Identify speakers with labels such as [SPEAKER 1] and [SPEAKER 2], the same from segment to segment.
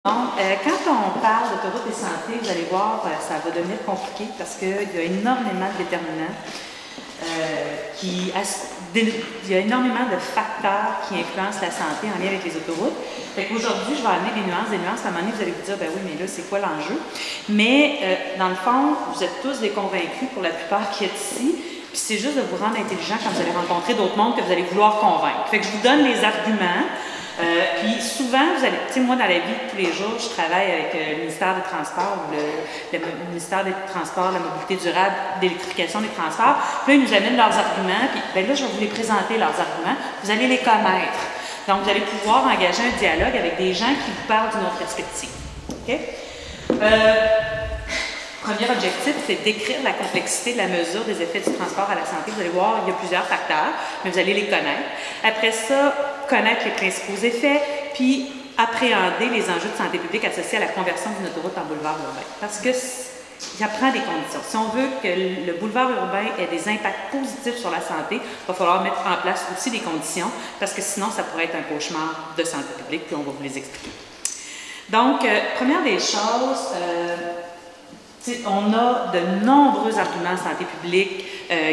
[SPEAKER 1] Quand on parle d'autoroute et santé, vous allez voir, ça va devenir compliqué parce qu'il y a énormément de déterminants, il y a énormément de facteurs qui influencent la santé en lien avec les autoroutes. Aujourd'hui, je vais amener des nuances. À un moment donné, vous allez vous dire, ben oui, mais là, c'est quoi l'enjeu? Mais dans le fond, vous êtes tous des convaincus pour la plupart qui êtes ici. Puis c'est juste de vous rendre intelligent quand vous allez rencontrer d'autres mondes que vous allez vouloir convaincre. Fait que je vous donne les arguments. Puis souvent, vous allez, tu sais, moi dans la vie de tous les jours, je travaille avec le ministère des Transports, le ministère des Transports, de la mobilité durable, d'électrification des transports. Puis là, ils nous amènent leurs arguments, puis ben là, je vais vous les présenter, leurs arguments. Vous allez les connaître. Donc, vous allez pouvoir engager un dialogue avec des gens qui vous parlent d'une autre perspective. OK? Premier objectif, c'est d'écrire la complexité de la mesure des effets du transport à la santé. Vous allez voir, il y a plusieurs facteurs, mais vous allez les connaître. Après ça, connaître les principaux effets, puis appréhender les enjeux de santé publique associés à la conversion d'une autoroute en boulevard urbain. Parce que ça prend des conditions. Si on veut que le boulevard urbain ait des impacts positifs sur la santé, il va falloir mettre en place aussi des conditions, parce que sinon, ça pourrait être un cauchemar de santé publique, puis on va vous les expliquer. Donc, première des choses, on a de nombreux arguments en santé publique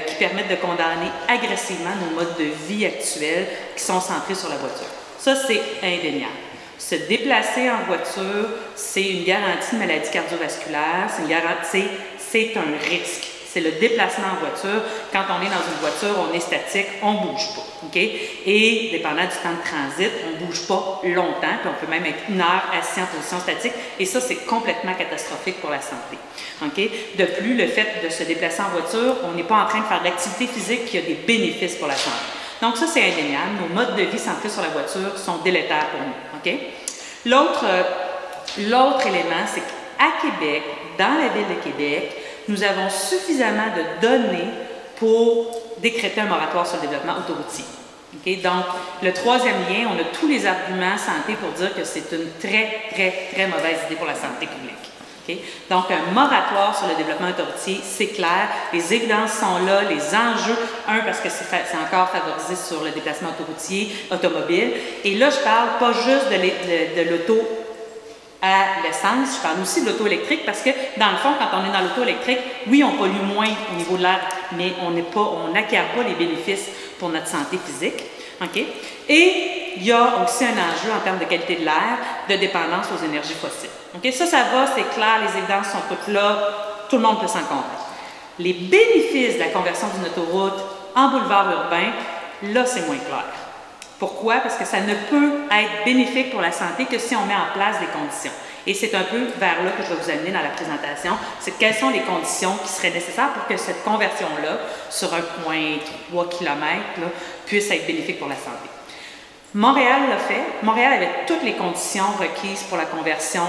[SPEAKER 1] qui permettent de condamner agressivement nos modes de vie actuels qui sont centrés sur la voiture. Ça, c'est indéniable. Se déplacer en voiture, c'est une garantie de maladie cardiovasculaire, c'est un risque. C'est le déplacement en voiture. Quand on est dans une voiture, on est statique, on ne bouge pas. Okay? Et dépendant du temps de transit, on ne bouge pas longtemps, puis on peut même être une heure assis en position statique. Et ça, c'est complètement catastrophique pour la santé. Okay? De plus, le fait de se déplacer en voiture, on n'est pas en train de faire de l'activité physique qui a des bénéfices pour la santé. Donc ça, c'est indéniable. Nos modes de vie centrés sur la voiture sont délétères pour nous. Okay? L'autre élément, c'est qu'à Québec, dans la ville de Québec, nous avons suffisamment de données pour décréter un moratoire sur le développement autoroutier. Okay? Donc, le troisième lien, on a tous les arguments santé pour dire que c'est une très mauvaise idée pour la santé publique. Okay? Donc, un moratoire sur le développement autoroutier, c'est clair, les évidences sont là, les enjeux, parce que c'est encore favorisé sur le déplacement autoroutier, automobile. Et là, je parle pas juste de l'auto à l'essence, je parle aussi de l'auto électrique parce que, dans le fond, quand on est dans l'auto électrique, oui, on pollue moins au niveau de l'air, mais on n'acquiert pas les bénéfices pour notre santé physique. Okay? Et il y a aussi un enjeu en termes de qualité de l'air, de dépendance aux énergies fossiles. Okay? Ça va, c'est clair, les évidences sont toutes là, tout le monde peut s'en convaincre. Les bénéfices de la conversion d'une autoroute en boulevard urbain, là, c'est moins clair. Pourquoi? Parce que ça ne peut être bénéfique pour la santé que si on met en place des conditions. Et c'est un peu vers là que je vais vous amener dans la présentation. C'est quelles sont les conditions qui seraient nécessaires pour que cette conversion-là, sur 1,3 km, puisse être bénéfique pour la santé. Montréal l'a fait. Montréal avait toutes les conditions requises pour la conversion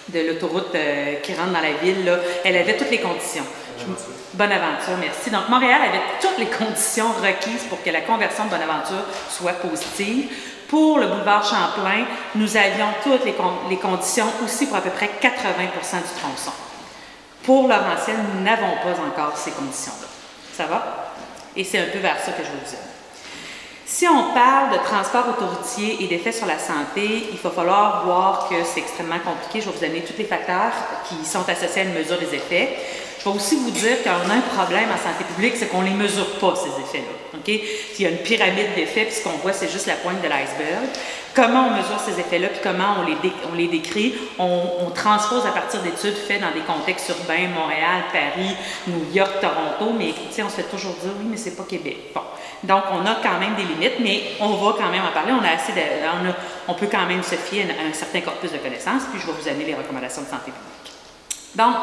[SPEAKER 1] de l'autoroute qui rentre dans la ville. Là. Elle avait toutes les conditions. Bonaventure, merci. Donc, Montréal avait toutes les conditions requises pour que la conversion de Bonaventure soit positive. Pour le boulevard Champlain, nous avions toutes les conditions aussi pour à peu près 80% du tronçon. Pour Laurentienne, nous n'avons pas encore ces conditions-là. Ça va? Et c'est un peu vers ça que je vais vous amener. Si on parle de transport autoroutier et d'effets sur la santé, il va falloir voir que c'est extrêmement compliqué. Je vais vous amener tous les facteurs qui sont associés à une mesure des effets. Je vais aussi vous dire qu'on a un problème en santé publique, c'est qu'on ne les mesure pas, ces effets-là. Okay? Il y a une pyramide d'effets, puis ce qu'on voit, c'est juste la pointe de l'iceberg. Comment on mesure ces effets-là, puis comment on les décrit? On transpose à partir d'études faites dans des contextes urbains, Montréal, Paris, New York, Toronto, mais on se fait toujours dire, oui, mais c'est pas Québec. Bon. Donc, on a quand même des limites, mais on va quand même en parler. On peut quand même se fier à un certain corpus de connaissances, puis je vais vous amener les recommandations de santé publique. Donc,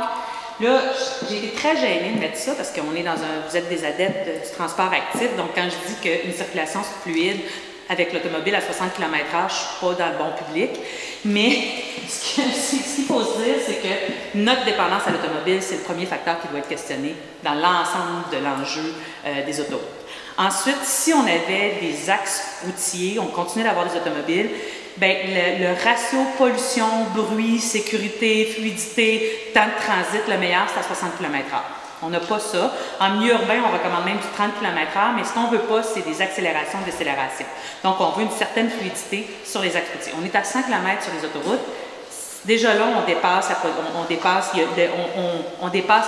[SPEAKER 1] là, j'ai été très gênée de mettre ça parce qu'on est vous êtes des adeptes du transport actif, donc quand je dis qu'une circulation fluide avec l'automobile à 60 km/h, je ne suis pas dans le bon public, mais ce qu'il faut se dire, c'est que notre dépendance à l'automobile, c'est le premier facteur qui doit être questionné dans l'ensemble de l'enjeu des autoroutes. Ensuite, si on avait des axes routiers, on continuait d'avoir des automobiles, bien, le ratio pollution, bruit, sécurité, fluidité, temps de transit, le meilleur, c'est à 60 km/h. On n'a pas ça. En milieu urbain, on recommande même du 30 km/h, mais ce qu'on ne veut pas, c'est des accélérations, décélérations. Donc, on veut une certaine fluidité sur les axes routiers. On est à 100 km sur les autoroutes. Déjà là, on dépasse le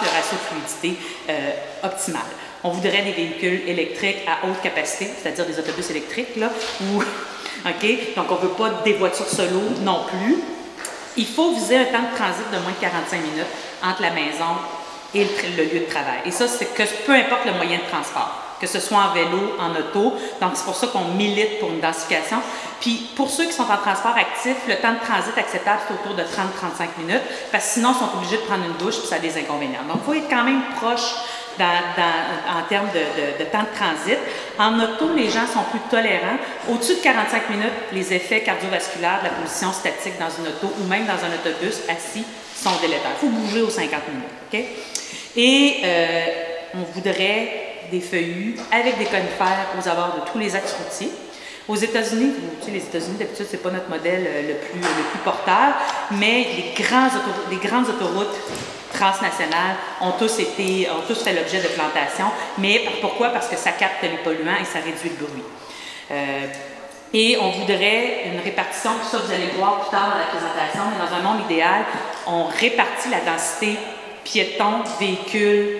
[SPEAKER 1] ratio de fluidité optimal. On voudrait des véhicules électriques à haute capacité, c'est-à-dire des autobus électriques, là, ou, OK? Donc, on ne veut pas des voitures solo non plus. Il faut viser un temps de transit de moins de 45 minutes entre la maison et le lieu de travail. Et ça, c'est que peu importe le moyen de transport, que ce soit en vélo, en auto. Donc, c'est pour ça qu'on milite pour une densification. Puis, pour ceux qui sont en transport actif, le temps de transit acceptable, c'est autour de 30-35 minutes, parce que sinon, ils sont obligés de prendre une douche, puis ça a des inconvénients. Donc, il faut être quand même proche en termes de temps de transit. En auto, les gens sont plus tolérants. Au-dessus de 45 minutes, les effets cardiovasculaires de la position statique dans une auto ou même dans un autobus assis sont délétères. Il faut bouger aux 50 minutes. OK? Et on voudrait des feuillus avec des conifères aux abords de tous les axes routiers. Aux États-Unis, tu sais, les États-Unis, d'habitude, ce n'est pas notre modèle le plus porteur, mais les grandes autoroutes transnationales ont tous fait l'objet de plantations. Mais pourquoi? Parce que ça capte les polluants et ça réduit le bruit. Et on voudrait une répartition, tout ça vous allez voir plus tard dans la présentation, mais dans un monde idéal, on répartit la densité piétons, véhicules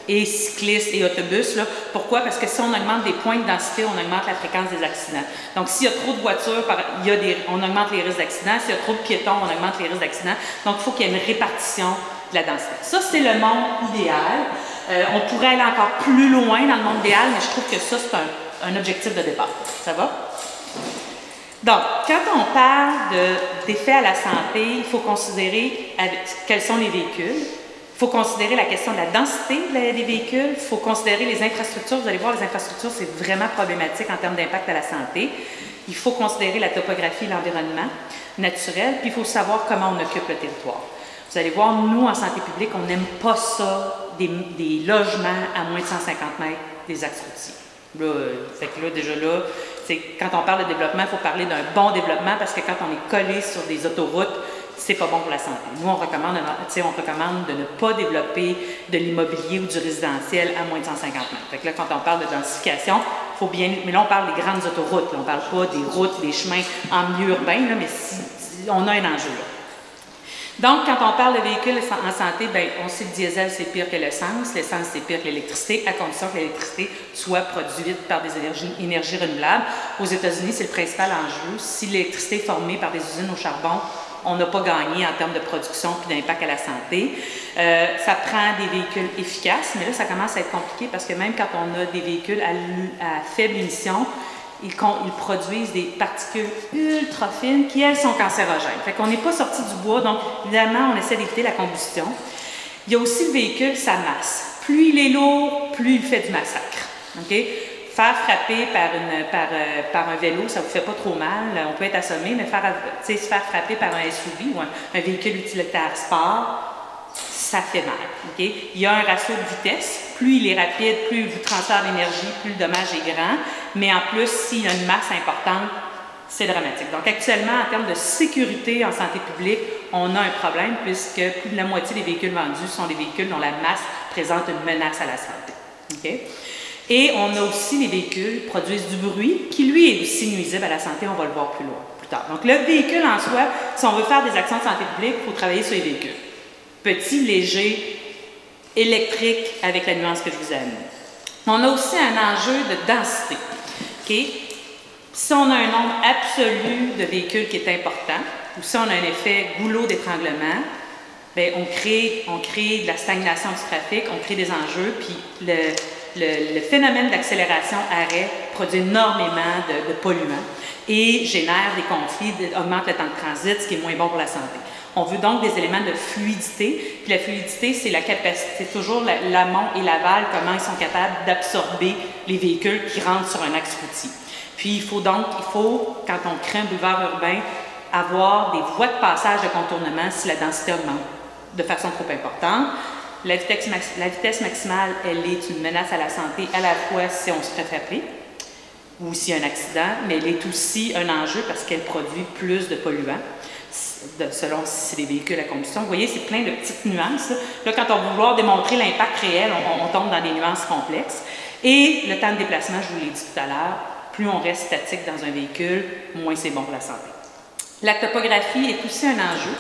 [SPEAKER 1] et cyclistes et autobus. Là. Pourquoi? Parce que si on augmente des points de densité, on augmente la fréquence des accidents. Donc, s'il y a trop de voitures, on augmente les risques d'accidents. S'il y a trop de piétons, on augmente les risques d'accidents. Donc, il faut qu'il y ait une répartition de la densité. Ça, c'est le monde idéal. On pourrait aller encore plus loin dans le monde idéal, mais je trouve que ça, c'est un objectif de départ. Ça va? Donc, quand on parle d'effets à la santé, il faut considérer quels sont les véhicules. Il faut considérer la question de la densité des véhicules. Il faut considérer les infrastructures. Vous allez voir, les infrastructures, c'est vraiment problématique en termes d'impact à la santé. Il faut considérer la topographie et l'environnement naturel. Puis, il faut savoir comment on occupe le territoire. Vous allez voir, nous, en santé publique, on n'aime pas ça, des logements à moins de 150 mètres des axes routiers. Là, fait que là, déjà là, quand on parle de développement, il faut parler d'un bon développement parce que quand on est collé sur des autoroutes, c'est pas bon pour la santé. Nous, on recommande de ne pas développer de l'immobilier ou du résidentiel à moins de 150 mètres. Fait que là, quand on parle de densification, il faut bien... Mais là, on parle des grandes autoroutes. Là, on ne parle pas des routes, des chemins en milieu urbain, là, mais on a un enjeu là. Donc, quand on parle de véhicules en santé, bien, on sait que le diesel, c'est pire que l'essence. L'essence, c'est pire que l'électricité, à condition que l'électricité soit produite par des énergies renouvelables. Aux États-Unis, c'est le principal enjeu. Si l'électricité est formée par des usines au charbon, on n'a pas gagné en termes de production et d'impact à la santé. Ça prend des véhicules efficaces, mais là, ça commence à être compliqué parce que même quand on a des véhicules à faible émission, ils produisent des particules ultra fines qui, elles, sont cancérogènes. Fait qu'on n'est pas sorti du bois, donc évidemment, on essaie d'éviter la combustion. Il y a aussi le véhicule, sa masse. Plus il est lourd, plus il fait du massacre. Okay? Faire frapper par un vélo, ça ne vous fait pas trop mal. On peut être assommé, mais se faire frapper par un SUV ou un véhicule utilitaire sport, ça fait mal. Okay? Il y a un ratio de vitesse. Plus il est rapide, plus il vous transfère l'énergie, plus le dommage est grand. Mais en plus, s'il y a une masse importante, c'est dramatique. Donc actuellement, en termes de sécurité en santé publique, on a un problème puisque plus de la moitié des véhicules vendus sont des véhicules dont la masse présente une menace à la santé. Okay? Et on a aussi les véhicules qui produisent du bruit qui, lui, est aussi nuisible à la santé. On va le voir plus tard. Donc le véhicule en soi, si on veut faire des actions de santé publique, il faut travailler sur les véhicules. Petit, léger, électrique, avec la nuance que je vous ai amenée. On a aussi un enjeu de densité. Okay? Si on a un nombre absolu de véhicules qui est important, ou si on a un effet goulot d'étranglement, bien, on crée de la stagnation du trafic, on crée des enjeux, puis le phénomène d'accélération-arrêt produit énormément de polluants et génère des conflits, augmente le temps de transit, ce qui est moins bon pour la santé. On veut donc des éléments de fluidité. Puis la fluidité, c'est la capacité, c'est toujours l'amont et l'aval, comment ils sont capables d'absorber les véhicules qui rentrent sur un axe routier. Puis il faut, quand on crée un boulevard urbain, avoir des voies de passage de contournement si la densité augmente de façon trop importante. La vitesse maximale, elle est une menace à la santé à la fois si on se fait frapper ou s'il y a un accident, mais elle est aussi un enjeu parce qu'elle produit plus de polluants. selon si c'est des véhicules à combustion. Vous voyez, c'est plein de petites nuances. Là, quand on va vouloir démontrer l'impact réel, on tombe dans des nuances complexes. Et le temps de déplacement, je vous l'ai dit tout à l'heure, plus on reste statique dans un véhicule, moins c'est bon pour la santé. La topographie est aussi un enjeu.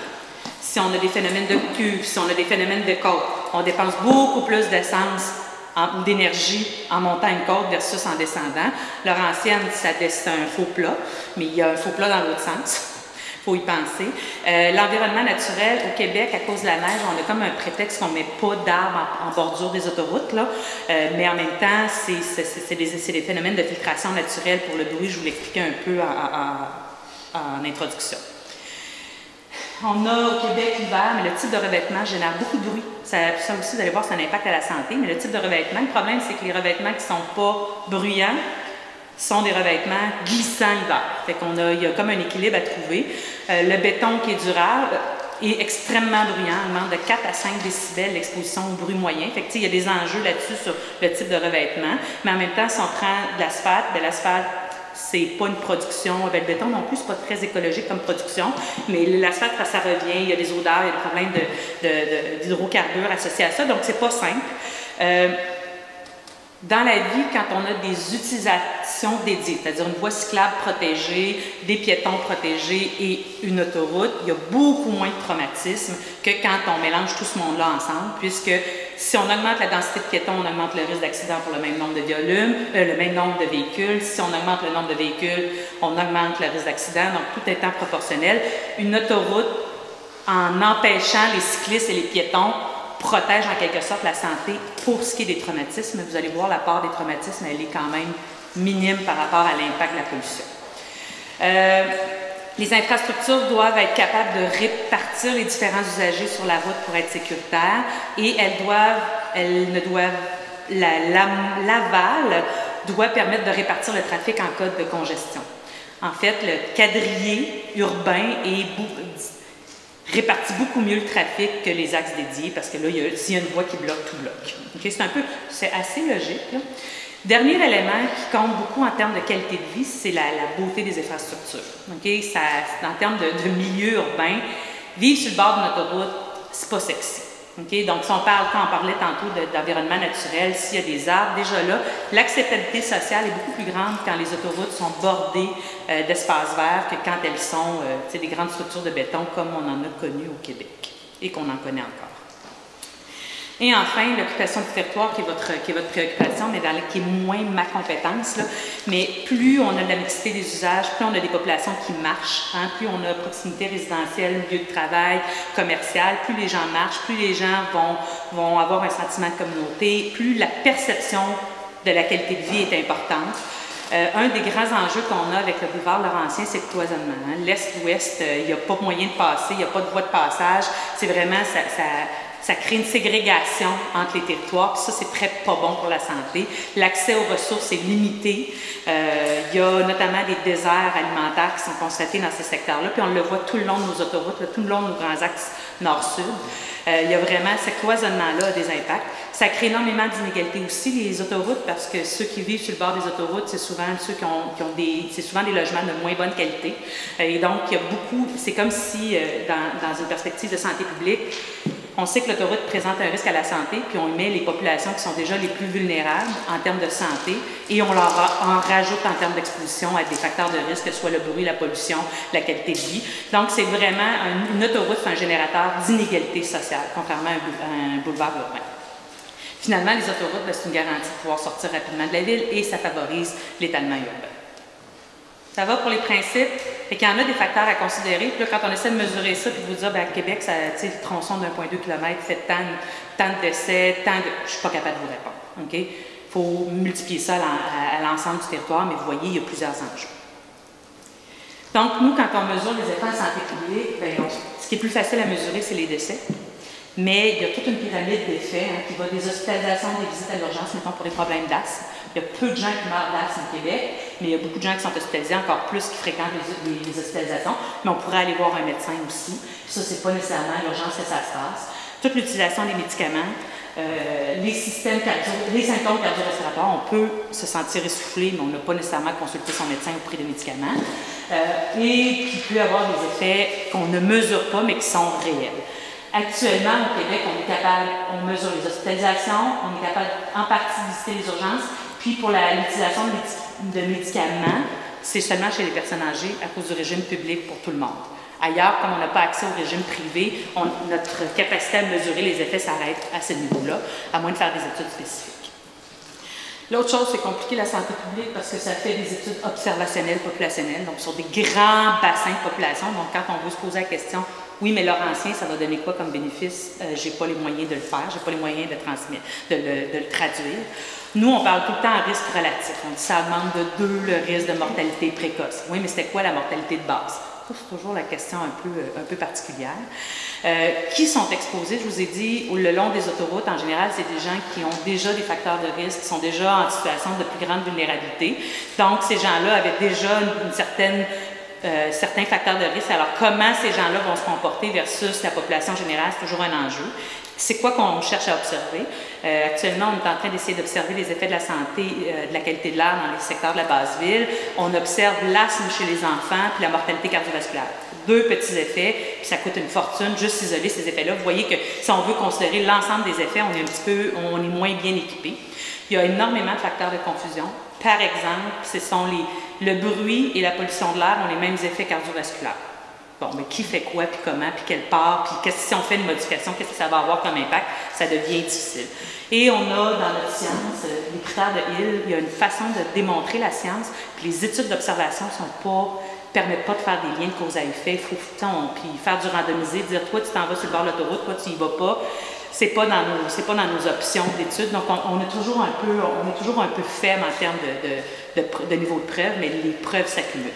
[SPEAKER 1] Si on a des phénomènes de cuve, si on a des phénomènes de côte, on dépense beaucoup plus d'essence ou d'énergie en montant une côte versus en descendant. Laurentienne, c'est un faux plat, mais il y a un faux plat dans l'autre sens. Il faut y penser. L'environnement naturel au Québec, à cause de la neige, on a comme un prétexte qu'on ne met pas d'arbres en bordure des autoroutes, là. Mais en même temps, c'est des phénomènes de filtration naturelle pour le bruit. Je vous l'expliquais un peu en introduction. On a au Québec l'hiver, mais le type de revêtement génère beaucoup de bruit. Ça aussi, vous allez voir, c'est un impact à la santé. Mais le type de revêtement, le problème, c'est que les revêtements qui ne sont pas bruyants sont des revêtements glissants l'hiver. Fait il y a comme un équilibre à trouver. Le béton qui est durable est extrêmement bruyant. Il manque de 4 à 5 décibels d'exposition au bruit moyen. Fait que, il y a des enjeux là-dessus sur le type de revêtement. Mais en même temps, si on prend de l'asphalte, l'asphalte, c'est pas une production, le béton non plus, c'est pas très écologique comme production, mais l'asphalte, ça revient, il y a des odeurs, il y a des problèmes d'hydrocarbures associés à ça, donc c'est pas simple. Dans la vie, quand on a des utilisations dédiées, c'est-à-dire une voie cyclable protégée, des piétons protégés et une autoroute, il y a beaucoup moins de traumatisme que quand on mélange tout ce monde-là ensemble, puisque si on augmente la densité de piétons, on augmente le risque d'accident pour le même nombre de le même nombre de véhicules. Si on augmente le nombre de véhicules, on augmente le risque d'accident, donc tout étant proportionnel. Une autoroute, en empêchant les cyclistes et les piétons, protège en quelque sorte la santé pour ce qui est des traumatismes. Vous allez voir, la part des traumatismes, elle est quand même minime par rapport à l'impact de la pollution. Les infrastructures doivent être capables de répartir les différents usagers sur la route pour être sécuritaires et l'aval doit permettre de répartir le trafic en cas de congestion. En fait, le quadrillé urbain répartit beaucoup mieux le trafic que les axes dédiés parce que là, s'il y a une voie qui bloque, tout bloque. Okay? C'est assez logique, là. Dernier élément qui compte beaucoup en termes de qualité de vie, c'est la beauté des infrastructures. Okay? En termes de milieu urbain, vivre sur le bord d'une autoroute, c'est pas sexy. Okay? Donc, si on parle, quand on parlait tantôt d'environnement naturel, s'il y a des arbres, déjà là, l'acceptabilité sociale est beaucoup plus grande quand les autoroutes sont bordées d'espaces verts que quand elles sont des grandes structures de béton comme on en a connu au Québec et qu'on en connaît encore. Et enfin, l'occupation du territoire qui est votre préoccupation, mais qui est moins ma compétence. Là. Mais plus on a de la mixité des usages, plus on a des populations qui marchent, hein, plus on a proximité résidentielle, lieu de travail, commercial, plus les gens marchent, plus les gens vont avoir un sentiment de communauté, plus la perception de la qualité de vie est importante. Un des grands enjeux qu'on a avec le boulevard Laurentien, c'est le cloisonnement. Hein. L'Est-Ouest, il n'y a pas moyen de passer, il n'y a pas de voie de passage. C'est vraiment, ça crée une ségrégation entre les territoires, puis ça, c'est très pas bon pour la santé. L'accès aux ressources est limité. Il y a notamment des déserts alimentaires qui sont constatés dans ces secteurs-là, puis on le voit tout le long de nos autoroutes, là, tout le long de nos grands axes nord-sud. Il y a vraiment ce cloisonnement-là a des impacts. Ça crée énormément d'inégalités aussi, les autoroutes, parce que ceux qui vivent sur le bord des autoroutes, c'est souvent ceux qui ont c'est souvent des logements de moins bonne qualité. Et donc, il y a beaucoup, c'est comme si, dans une perspective de santé publique, on sait que l'autoroute présente un risque à la santé, puis on met les populations qui sont déjà les plus vulnérables en termes de santé, et on leur en rajoute en termes d'exposition à des facteurs de risque, que ce soit le bruit, la pollution, la qualité de vie. Donc, c'est vraiment une autoroute, c'est un générateur d'inégalité sociale, contrairement à un boulevard urbain. Finalement, les autoroutes, c'est une garantie de pouvoir sortir rapidement de la ville et ça favorise l'étalement urbain. Ça va pour les principes. Fait qu'il y en a des facteurs à considérer. Puis là, quand on essaie de mesurer ça, puis de vous dire, bien, à Québec, le tronçon de 1,2 km fait tant de décès, je ne suis pas capable de vous répondre. Okay? Il faut multiplier ça à l'ensemble du territoire, mais vous voyez, il y a plusieurs enjeux. Donc, nous, quand on mesure les effets en santé publique, bien, ce qui est plus facile à mesurer, c'est les décès. Mais il y a toute une pyramide d'effets qui va des hospitalisations, des visites à l'urgence, mettons pour des problèmes d'asthme. Il y a peu de gens qui meurent d'asthme au Québec, mais il y a beaucoup de gens qui sont hospitalisés, encore plus qui fréquentent les hospitalisations. Mais on pourrait aller voir un médecin aussi. Ça, c'est pas nécessairement à l'urgence que ça se passe. Toute l'utilisation des médicaments, les symptômes cardio-respiratoires, on peut se sentir essoufflé, mais on n'a pas nécessairement consulté son médecin ou pris des médicaments. et qui peut avoir des effets qu'on ne mesure pas, mais qui sont réels. Actuellement, au Québec, on mesure les hospitalisations, on est capable en partie de visiter les urgences, puis pour l'utilisation de médicaments, c'est seulement chez les personnes âgées à cause du régime public pour tout le monde. Ailleurs, comme on n'a pas accès au régime privé, notre capacité à mesurer les effets s'arrête à ce niveau-là, à moins de faire des études spécifiques. L'autre chose, c'est compliquer la santé publique parce que ça fait des études observationnelles, populationnelles, donc sur des grands bassins de population. Donc, quand on veut se poser la question, oui, mais Laurentien, ça va donner quoi comme bénéfice? J'ai pas les moyens de le faire, j'ai pas les moyens de transmettre, de le traduire. Nous, on parle tout le temps en risque relatif. On dit ça augmente de 2 le risque de mortalité précoce. Oui, mais c'était quoi la mortalité de base? C'est toujours la question un peu particulière. Qui sont exposés? Je vous ai dit, le long des autoroutes, en général, c'est des gens qui ont déjà des facteurs de risque, qui sont déjà en situation de plus grande vulnérabilité. Donc, ces gens-là avaient déjà certains facteurs de risque. Alors, comment ces gens-là vont se comporter versus la population générale, c'est toujours un enjeu. C'est quoi qu'on cherche à observer? Actuellement, on est en train d'essayer d'observer les effets de la santé, de la qualité de l'air dans les secteurs de la basse ville. On observe l'asthme chez les enfants puis la mortalité cardiovasculaire. 2 petits effets, puis ça coûte une fortune, juste isoler ces effets-là. Vous voyez que si on veut considérer l'ensemble des effets, on est moins bien équipé. Il y a énormément de facteurs de confusion. Par exemple, ce sont le bruit et la pollution de l'air ont les mêmes effets cardiovasculaires. Bon, mais qui fait quoi, puis comment, puis quelle part, puis si on fait une modification, qu'est-ce que ça va avoir comme impact? Ça devient difficile. Et on a dans notre science, les critères de Hill, il y a une façon de démontrer la science, puis les études d'observation permettent pas de faire des liens de cause à effet. Il faut puis faire du randomisé, dire toi tu t'en vas sur le bord de l'autoroute, toi tu y vas pas. C'est pas dans nos options d'études. Donc on est toujours un peu faible en termes de niveau de preuve, mais les preuves s'accumulent.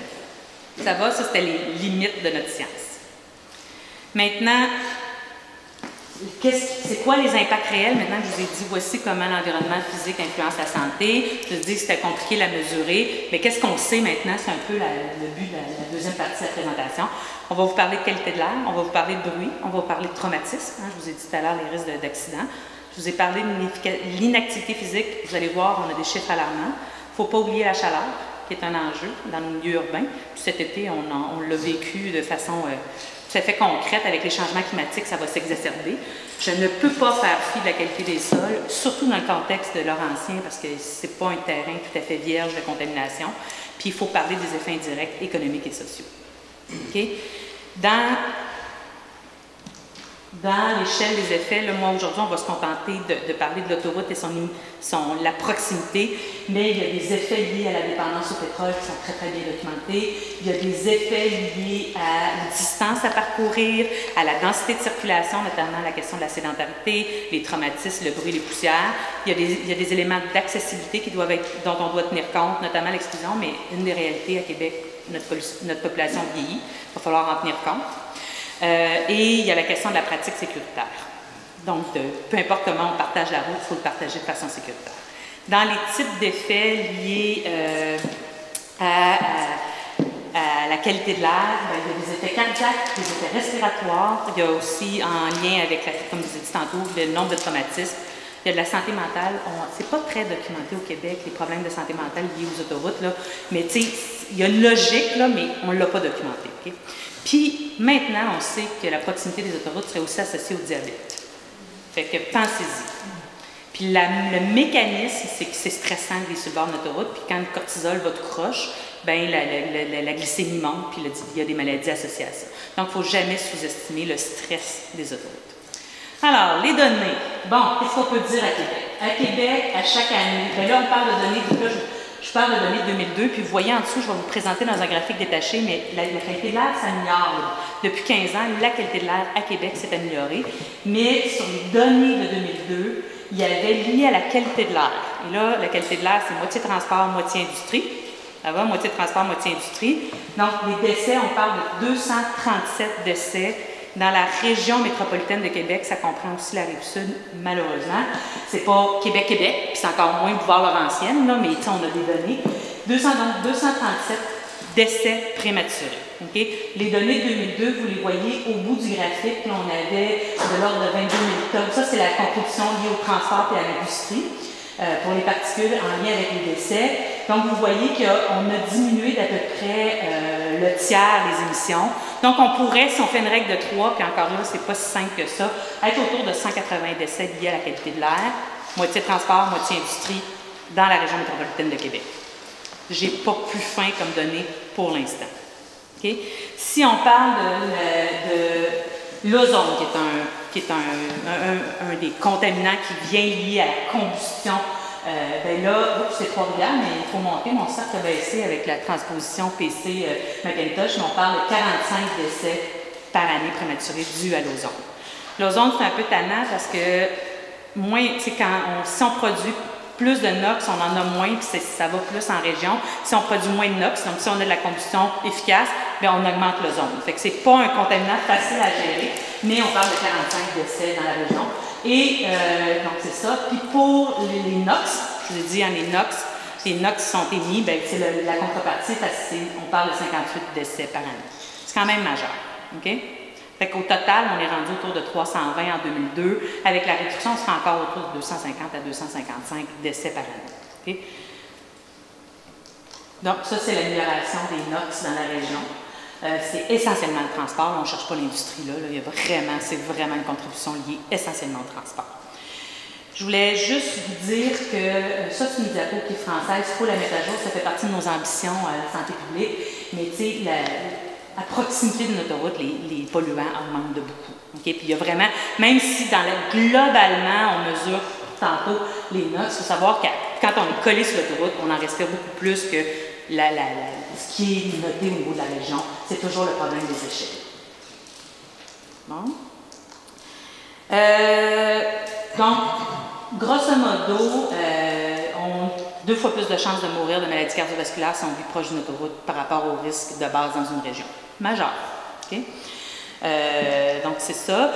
[SPEAKER 1] Ça va, ça c'était les limites de notre science. Maintenant, c'est quoi les impacts réels? Maintenant que je vous ai dit, voici comment l'environnement physique influence la santé. Je vous ai dit que c'était compliqué à mesurer, mais qu'est-ce qu'on sait maintenant? C'est un peu le but de la deuxième partie de la présentation. On va vous parler de qualité de l'air, on va vous parler de bruit, on va vous parler de traumatisme. Je vous ai dit tout à l'heure les risques d'accident. Je vous ai parlé de l'inactivité physique. Vous allez voir, on a des chiffres alarmants. Il ne faut pas oublier la chaleur, qui est un enjeu dans le milieu urbain. Puis cet été, on l'a vécu de façon tout à fait concrète. Avec les changements climatiques, ça va s'exacerber. Je ne peux pas faire fi de la qualité des sols, surtout dans le contexte de Laurentien, parce que ce n'est pas un terrain tout à fait vierge de contamination. Puis il faut parler des effets indirects économiques et sociaux. Okay? Dans l'échelle des effets, là, moi aujourd'hui, on va se contenter de parler de l'autoroute et la proximité, mais il y a des effets liés à la dépendance au pétrole qui sont très très bien documentés. Il y a des effets liés à la distance à parcourir, à la densité de circulation, notamment la question de la sédentarité, les traumatismes, le bruit, les poussières. Il y a des éléments d'accessibilité dont on doit tenir compte, notamment l'exclusion, mais une des réalités à Québec, notre population vieillit, il va falloir en tenir compte. Et il y a la question de la pratique sécuritaire. Donc, peu importe comment on partage la route, il faut le partager de façon sécuritaire. Dans les types d'effets liés à la qualité de l'air, il y a des effets cardiaques, des effets respiratoires. Il y a aussi, en lien avec, comme je vous ai dit tantôt, le nombre de traumatismes. Il y a de la santé mentale. C'est pas très documenté au Québec, les problèmes de santé mentale liés aux autoroutes, là. Mais tu sais, il y a une logique, là, mais on ne l'a pas documenté. Okay? Puis maintenant, on sait que la proximité des autoroutes serait aussi associée au diabète. Fait que pensez-y. Puis le mécanisme, c'est que c'est stressant de vivre sur le bord de l'autoroute, puis quand le cortisol va tout croche, ben la glycémie monte, puis il y a des maladies associées à ça. Donc, il ne faut jamais sous-estimer le stress des autoroutes. Alors, les données. Bon, qu'est-ce qu'on peut dire à Québec? À Québec, à chaque année, bien là, on parle de données, je parle de données 2002, puis vous voyez en dessous, je vais vous présenter dans un graphique détaché, mais la qualité de l'air s'améliore. Depuis 15 ans, la qualité de l'air à Québec s'est améliorée, mais sur les données de 2002, il y avait lié à la qualité de l'air. Et là, la qualité de l'air, c'est moitié transport, moitié industrie. Ça va, moitié transport, moitié industrie. Donc, les décès, on parle de 237 décès. Dans la région métropolitaine de Québec, ça comprend aussi la Rive-Sud, malheureusement. C'est pas Québec-Québec, puis c'est encore moins Bouvard-Laurentienne, mais on a des données. 237 décès prématurés. Okay? Les données de 2002, vous les voyez au bout du graphique, là, on avait de l'ordre de 22 000 tonnes. Ça, c'est la contribution liée au transport et à l'industrie pour les particules en lien avec les décès. Donc, vous voyez qu'on a diminué d'à peu près le tiers des émissions. Donc, on pourrait, si on fait une règle de 3, puis encore là, c'est pas si simple que ça, être autour de 180 décès liés à la qualité de l'air, moitié transport, moitié industrie, dans la région métropolitaine de Québec. J'ai pas plus fin comme données pour l'instant. Okay? Si on parle de l'ozone, qui est un des contaminants qui vient lié à la combustion, ben là, c'est Trois-Rivières, mais il faut monter. Mon cercle a baissé avec la transposition PC Macintosh, mais on parle de 45 décès par année prématurés dus à l'ozone. L'ozone, c'est un peu tannant parce que si on produit plus de NOx, on en a moins, puis ça va plus en région. Si on produit moins de NOx, donc si on a de la combustion efficace, bien, on augmente l'ozone. Fait que c'est pas un contaminant facile à gérer, mais on parle de 45 décès dans la région. Et donc, c'est ça. Puis pour les NOx, je vous ai dit, les NOx sont émis, bien, c'est la contrepartie, on parle de 58 décès par année. C'est quand même majeur. OK? Fait qu'au total, on est rendu autour de 320 en 2002. Avec la réduction, on sera encore autour de 250 à 255 décès par année. Okay? Donc, ça, c'est l'amélioration des NOx dans la région. C'est essentiellement le transport. On ne cherche pas l'industrie là. C'est vraiment une contribution liée essentiellement au transport. Je voulais juste vous dire que ça, c'est une diapo qui est française. Il faut la mettre à jour. Ça fait partie de nos ambitions à la santé publique. Mais tu sais, à proximité d'une autoroute, les polluants augmentent de beaucoup. Okay? Puis il y a vraiment, même si globalement, on mesure tantôt les NOx, il faut savoir que quand on est collé sur l'autoroute, on en respire beaucoup plus que ce qui est noté au niveau de la région. C'est toujours le problème des échelles. Bon. Donc, grosso modo, on a 2 fois plus de chances de mourir de maladies cardiovasculaires si on vit proche d'une autoroute par rapport au risque de base dans une région. Majeur. Okay? Donc, c'est ça.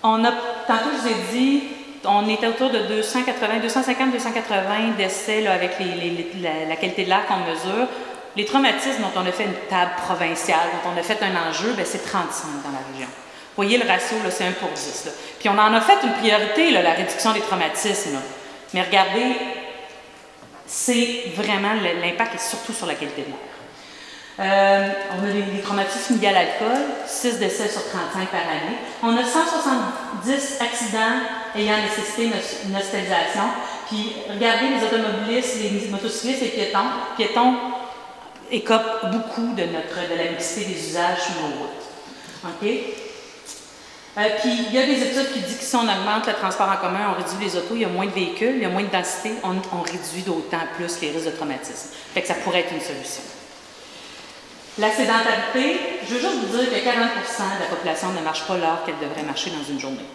[SPEAKER 1] Tantôt, je vous ai dit, on est autour de 250-280 décès là, avec la qualité de l'air qu'on mesure. Les traumatismes dont on a fait une table provinciale, dont on a fait un enjeu, c'est 35 dans la région. Vous voyez, le ratio, c'est 1 pour 10. Là. Puis on en a fait une priorité, là, la réduction des traumatismes. Là. Mais regardez, c'est vraiment, l'impact est surtout sur la qualité de l'air. On a des traumatismes liés à l'alcool, 6 décès sur 35 par année. On a 170 accidents ayant nécessité une hospitalisation. Puis regardez les automobilistes, les motocyclistes et les piétons écopent beaucoup de la mixité des usages sur nos routes. Okay? Puis il y a des études qui disent que si on augmente le transport en commun, on réduit les autos, il y a moins de véhicules, il y a moins de densité, on réduit d'autant plus les risques de traumatisme. Fait que ça pourrait être une solution. La sédentarité, je veux juste vous dire que 40% de la population ne marche pas l'heure qu'elle devrait marcher dans une journée.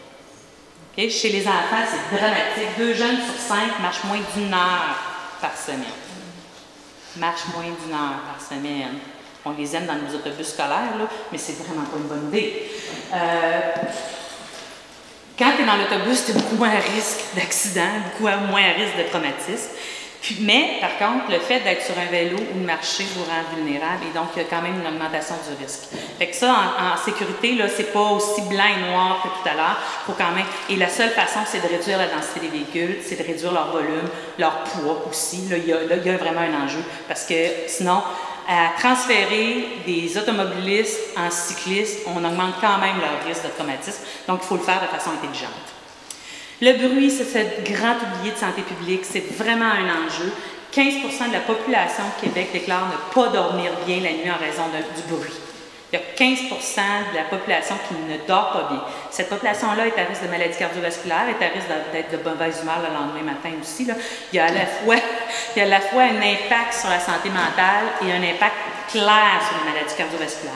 [SPEAKER 1] Okay? Chez les enfants, c'est dramatique. 2 jeunes sur 5 marchent moins d'1 heure par semaine. Marchent moins d'1 heure par semaine. On les aime dans nos autobus scolaires, là, mais c'est vraiment pas une bonne idée. Quand tu es dans l'autobus, tu as beaucoup moins à risque d'accident, beaucoup moins à risque de traumatisme. Mais, par contre, le fait d'être sur un vélo ou de marcher vous rend vulnérable et donc il y a quand même une augmentation du risque. Fait que ça, en sécurité, là, c'est pas aussi blanc et noir que tout à l'heure. Faut quand même. Et la seule façon, c'est de réduire la densité des véhicules, c'est de réduire leur volume, leur poids aussi. Là, il y a vraiment un enjeu parce que sinon, à transférer des automobilistes en cyclistes, on augmente quand même leur risque de traumatisme. Donc, il faut le faire de façon intelligente. Le bruit, c'est ce grand oublié de santé publique, c'est vraiment un enjeu. 15% de la population au Québec déclare ne pas dormir bien la nuit en raison du bruit. Il y a 15% de la population qui ne dort pas bien. Cette population-là est à risque de maladies cardiovasculaires, est à risque d'être de mauvaise humeur le lendemain matin aussi. Là. Il y a à la fois un impact sur la santé mentale et un impact clair sur les maladies cardiovasculaires.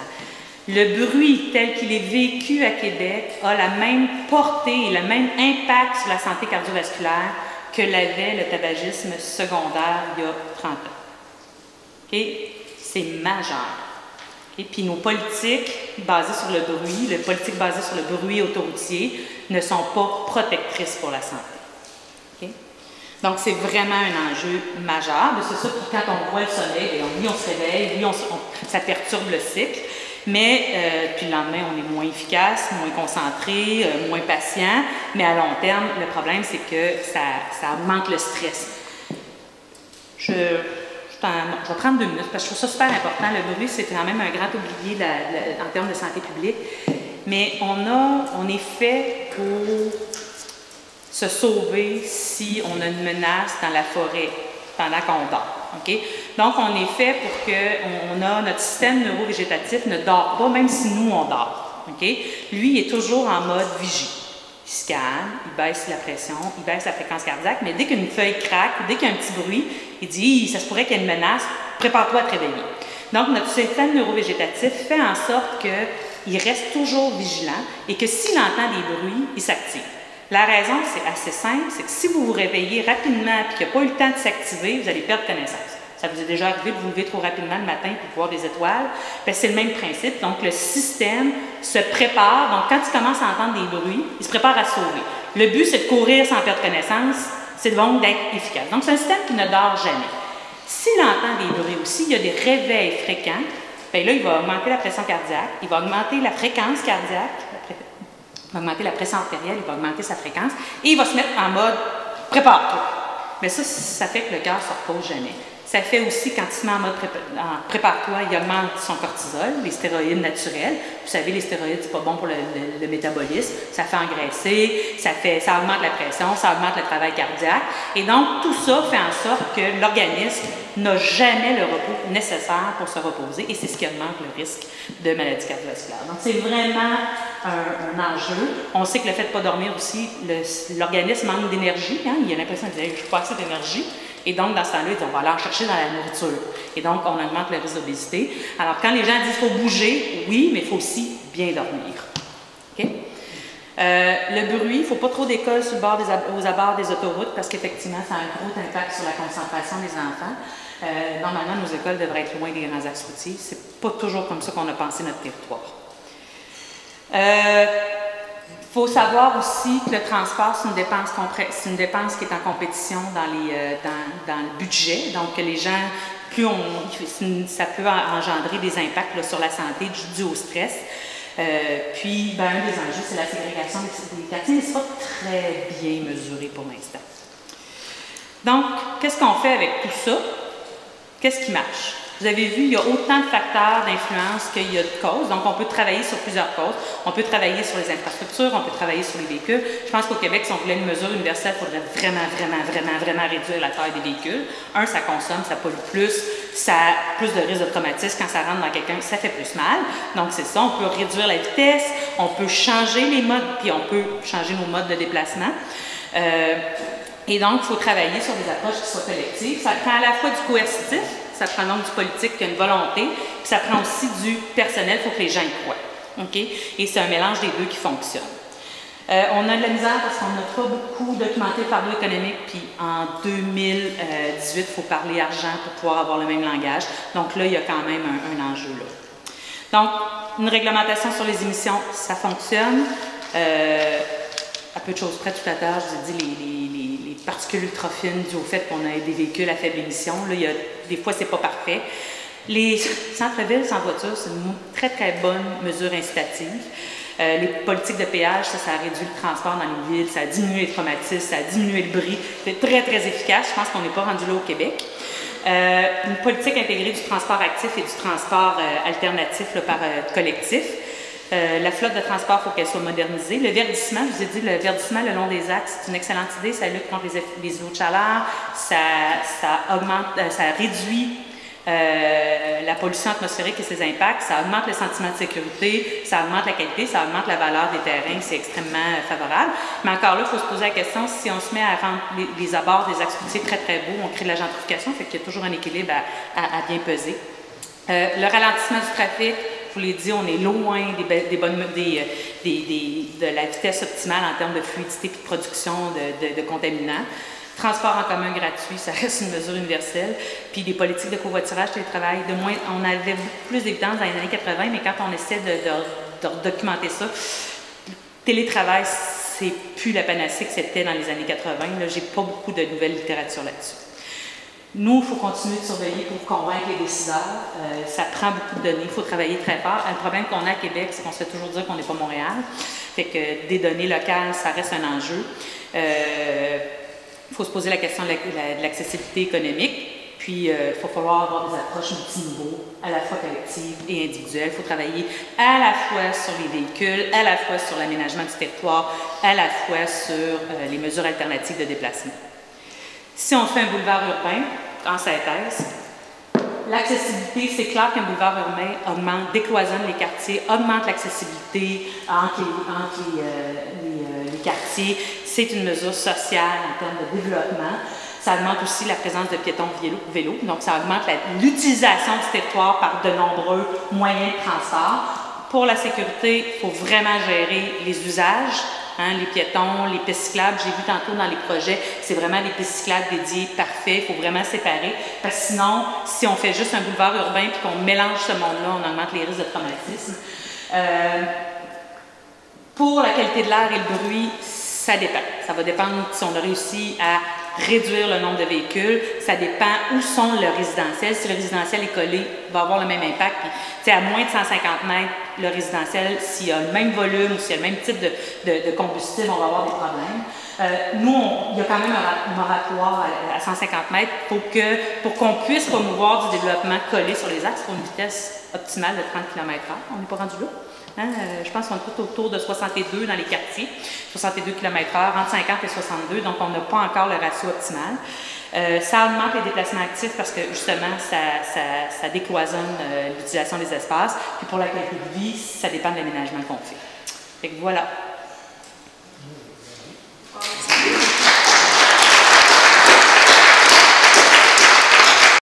[SPEAKER 1] Le bruit tel qu'il est vécu à Québec a la même portée et le même impact sur la santé cardiovasculaire que l'avait le tabagisme secondaire il y a 30 ans. Okay? C'est majeur. Okay? Puis nos politiques basées sur le bruit, les politiques basées sur le bruit autoroutier ne sont pas protectrices pour la santé. Okay? Donc, c'est vraiment un enjeu majeur. C'est ça, puis quand on voit le soleil, oui, on se réveille, oui, ça perturbe le cycle. Mais, puis le lendemain, on est moins efficace, moins concentré, moins patient. Mais à long terme, le problème, c'est que ça augmente le stress. Je je vais prendre 2 minutes parce que je trouve ça super important. Le bruit, c'est quand même un grand oublié en termes de santé publique. Mais on est fait pour se sauver si on a une menace dans la forêt pendant qu'on dort. Okay? Donc, on est fait pour que notre système neurovégétatif ne dort pas, même si nous, on dort. Okay? Lui, il est toujours en mode vigie. Il se calme, il baisse la pression, il baisse la fréquence cardiaque, mais dès qu'une feuille craque, dès qu'il y a un petit bruit, il dit « ça se pourrait qu'il y ait une menace, prépare-toi à te réveiller ». Donc, notre système neurovégétatif fait en sorte qu'il reste toujours vigilant et que s'il entend des bruits, il s'active. La raison, c'est assez simple, c'est que si vous vous réveillez rapidement et qu'il n'y a pas eu le temps de s'activer, vous allez perdre connaissance. Ça vous est déjà arrivé de vous lever trop rapidement le matin pour voir des étoiles? C'est le même principe. Donc, le système se prépare. Donc, quand il commence à entendre des bruits, il se prépare à se sauver. Le but, c'est de courir sans perdre connaissance. C'est donc d'être efficace. Donc, c'est un système qui ne dort jamais. S'il entend des bruits aussi, il y a des réveils fréquents. Bien là, il va augmenter la pression cardiaque, il va augmenter la fréquence cardiaque, il va augmenter la pression artérielle, il va augmenter sa fréquence et il va se mettre en mode « prépare-toi ». Mais ça fait que le cœur ne se repose jamais. Ça fait aussi, quand il se met en mode prépare-toi, il augmente son cortisol, les stéroïdes naturels. Vous savez, les stéroïdes, c'est pas bon pour le métabolisme. Ça fait engraisser, ça augmente la pression, ça augmente le travail cardiaque. Et donc, tout ça fait en sorte que l'organisme n'a jamais le repos nécessaire pour se reposer. Et c'est ce qui augmente le risque de maladie cardiovasculaire. Donc, c'est vraiment un enjeu. On sait que le fait de ne pas dormir aussi, l'organisme manque d'énergie. Hein? Il a l'impression de dire « je n'ai pas assez d'énergie ». Et donc, dans ce temps-là, on va aller en chercher dans la nourriture. Et donc, on augmente le risque d'obésité. Alors, quand les gens disent qu'il faut bouger, oui, mais il faut aussi bien dormir. Okay? Le bruit, il ne faut pas trop d'écoles aux abords des autoroutes parce qu'effectivement, ça a un gros impact sur la concentration des enfants. Normalement, nos écoles devraient être loin des grands axes routiers. Ce n'est pas toujours comme ça qu'on a pensé notre territoire. Il faut savoir aussi que le transport, c'est une dépense qui est en compétition dans le budget. Donc, les gens, ça peut engendrer des impacts là, sur la santé dû au stress. Puis, un des enjeux, c'est la ségrégation des quartiers, mais ce n'est pas très bien mesuré pour l'instant. Donc, qu'est-ce qu'on fait avec tout ça? Qu'est-ce qui marche? Vous avez vu, il y a autant de facteurs d'influence qu'il y a de causes. Donc, on peut travailler sur plusieurs causes. On peut travailler sur les infrastructures, on peut travailler sur les véhicules. Je pense qu'au Québec, si on voulait une mesure universelle, il faudrait vraiment réduire la taille des véhicules. Un, ça consomme, ça pollue plus, ça a plus de risque de traumatisme quand ça rentre dans quelqu'un, ça fait plus mal. Donc, c'est ça, on peut réduire la vitesse, on peut changer les modes, puis on peut changer nos modes de déplacement. Et donc, il faut travailler sur des approches qui soient collectives. Ça prend à la fois du coercitif, ça prend donc du politique qui a une volonté, puis ça prend aussi du personnel, il faut que les gens y croient. Okay? Et c'est un mélange des deux qui fonctionne. On a de la misère parce qu'on n'a pas beaucoup documenté le fardeau économique, puis en 2018, il faut parler argent pour pouvoir avoir le même langage. Donc là, il y a quand même un enjeu là. Donc, une réglementation sur les émissions, ça fonctionne. À peu de choses près, tout à l'heure, je vous ai dit les particules ultra fines dues au fait qu'on a des véhicules à faible émission. Là, des fois, c'est pas parfait. Les centres-villes sans voiture, c'est une très bonne mesure incitative. Les politiques de péage, ça a réduit le transport dans les villes, ça a diminué les traumatismes, ça a diminué le bruit. C'est très efficace. Je pense qu'on n'est pas rendu là au Québec. Une politique intégrée du transport actif et du transport alternatif là, par collectif. La flotte de transport, il faut qu'elle soit modernisée. Le verdissement, je vous ai dit, le verdissement le long des axes, c'est une excellente idée. Ça lutte contre les îlots de chaleur, ça réduit la pollution atmosphérique et ses impacts, ça augmente le sentiment de sécurité, ça augmente la qualité, ça augmente la valeur des terrains, c'est extrêmement favorable. Mais encore là, il faut se poser la question, si on se met à rendre les abords des axes routiers très beaux, on crée de la gentrification, fait qu'il y a toujours un équilibre à bien peser. Le ralentissement du trafic, je vous l'ai dit, on est loin de la vitesse optimale en termes de fluidité et de production de contaminants. Transport en commun gratuit, ça reste une mesure universelle. Puis des politiques de covoiturage, télétravail, on avait beaucoup plus d'évidence dans les années 80, mais quand on essaie de documenter ça, télétravail, c'est plus la panacée que c'était dans les années 80. Là, j'ai pas beaucoup de nouvelles littératures là-dessus. Nous, il faut continuer de surveiller pour convaincre les décideurs. Ça prend beaucoup de données, il faut travailler très fort. Un problème qu'on a à Québec, c'est qu'on se fait toujours dire qu'on n'est pas Montréal. Fait que des données locales, ça reste un enjeu. Il faut se poser la question de l'accessibilité économique. Puis Puis, il va falloir avoir des approches multiniveaux, à la fois collectives et individuelles. Il faut travailler à la fois sur les véhicules, à la fois sur l'aménagement du territoire, à la fois sur les mesures alternatives de déplacement. Si on fait un boulevard urbain, en synthèse, l'accessibilité, c'est clair qu'un boulevard urbain augmente, décloisonne les quartiers, augmente l'accessibilité entre les quartiers. C'est une mesure sociale en termes de développement. Ça augmente aussi la présence de piétons vélo, donc ça augmente l'utilisation du territoire par de nombreux moyens de transport. Pour la sécurité, il faut vraiment gérer les usages. Hein, les piétons, les pistes cyclables, j'ai vu tantôt dans les projets, c'est vraiment des pistes cyclables dédiées, parfait, il faut vraiment séparer, parce que sinon, si on fait juste un boulevard urbain et qu'on mélange ce monde-là, on augmente les risques de traumatisme. Pour la qualité de l'air et le bruit, ça dépend. Ça va dépendre si on a réussi à réduire le nombre de véhicules. Ça dépend où sont le résidentiel. Si le résidentiel est collé, il va avoir le même impact. Puis, à moins de 150 mètres, le résidentiel, s'il y a le même volume ou s'il y a le même type de combustible, on va avoir des problèmes. Nous, il y a quand même un moratoire à 150 mètres pour qu'on puisse promouvoir du développement collé sur les axes pour une vitesse optimale de 30 km/h. On n'est pas rendu là. Hein? Je pense qu'on est tout autour de 62 dans les quartiers, 62 km/h, entre 50 et 62, donc on n'a pas encore le ratio optimal. Ça augmente les déplacements actifs parce que justement, ça décloisonne l'utilisation des espaces. Puis pour la qualité de vie, ça dépend de l'aménagement qu'on fait. Fait que voilà.